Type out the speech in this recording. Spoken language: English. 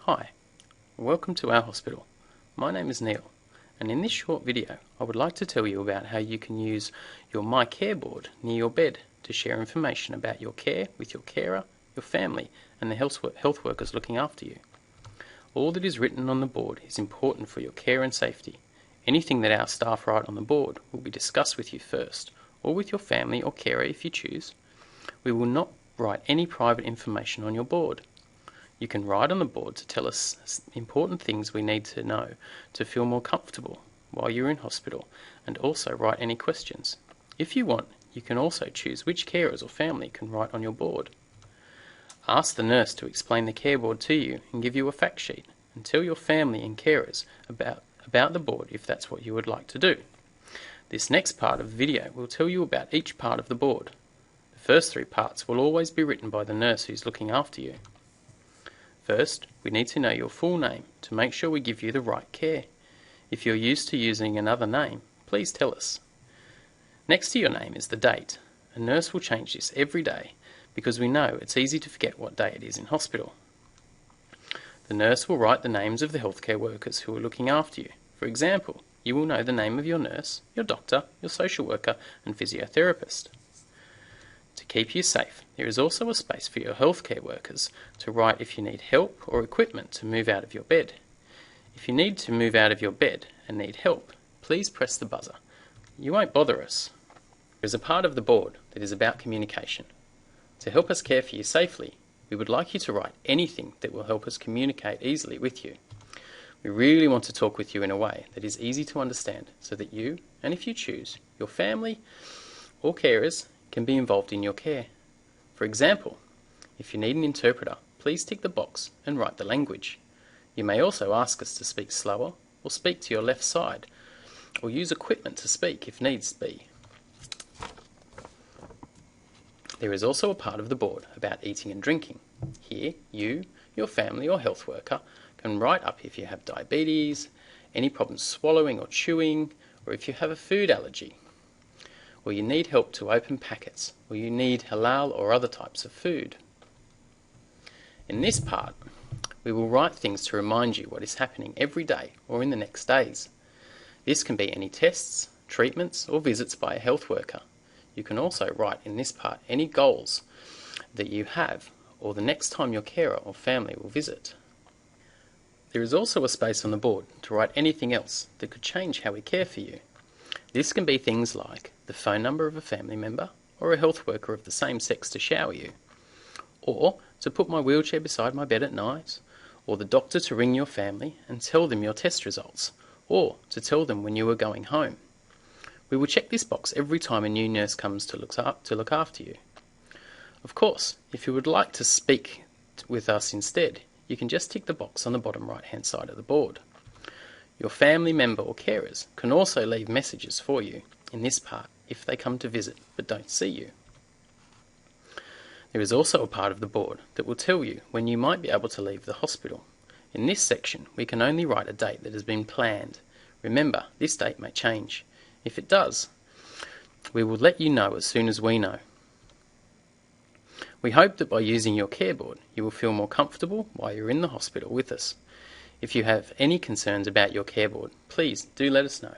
Hi, welcome to our hospital. My name is Neil, and in this short video I would like to tell you about how you can use your My Care board near your bed to share information about your care with your carer, your family and the health workers looking after you. All that is written on the board is important for your care and safety. Anything that our staff write on the board will be discussed with you first, or with your family or carer if you choose. We will not write any private information on your board. You can write on the board to tell us important things we need to know to feel more comfortable while you're in hospital, and also write any questions. If you want, you can also choose which carers or family can write on your board. Ask the nurse to explain the care board to you and give you a fact sheet, and tell your family and carers about the board if that's what you would like to do. This next part of the video will tell you about each part of the board. The first 3 parts will always be written by the nurse who's looking after you. First, we need to know your full name to make sure we give you the right care. If you're used to using another name, please tell us. Next to your name is the date. A nurse will change this every day because we know it's easy to forget what day it is in hospital. The nurse will write the names of the healthcare workers who are looking after you. For example, you will know the name of your nurse, your doctor, your social worker and physiotherapist. To keep you safe, there is also a space for your healthcare workers to write if you need help or equipment to move out of your bed. If you need to move out of your bed and need help, please press the buzzer. You won't bother us. There is a part of the board that is about communication. To help us care for you safely, we would like you to write anything that will help us communicate easily with you. We really want to talk with you in a way that is easy to understand so that you, and if you choose, your family or carers can be involved in your care. For example, if you need an interpreter, please tick the box and write the language. You may also ask us to speak slower or speak to your left side, or use equipment to speak if needs be. There is also a part of the board about eating and drinking. Here, you, your family or health worker can write up if you have diabetes, any problems swallowing or chewing, or if you have a food allergy, or you need help to open packets, or you need halal or other types of food. In this part, we will write things to remind you what is happening every day or in the next days. This can be any tests, treatments, or visits by a health worker. You can also write in this part any goals that you have, or the next time your carer or family will visit. There is also a space on the board to write anything else that could change how we care for you. This can be things like the phone number of a family member or a health worker of the same sex to shower you, or to put my wheelchair beside my bed at night, or the doctor to ring your family and tell them your test results, or to tell them when you are going home. We will check this box every time a new nurse comes to look after you. Of course, if you would like to speak with us instead, you can just tick the box on the bottom right hand side of the board. Your family member or carers can also leave messages for you in this part if they come to visit but don't see you. There is also a part of the board that will tell you when you might be able to leave the hospital. In this section, we can only write a date that has been planned. Remember, this date may change. If it does, we will let you know as soon as we know. We hope that by using your care board, you will feel more comfortable while you're in the hospital with us. If you have any concerns about your care board, please do let us know.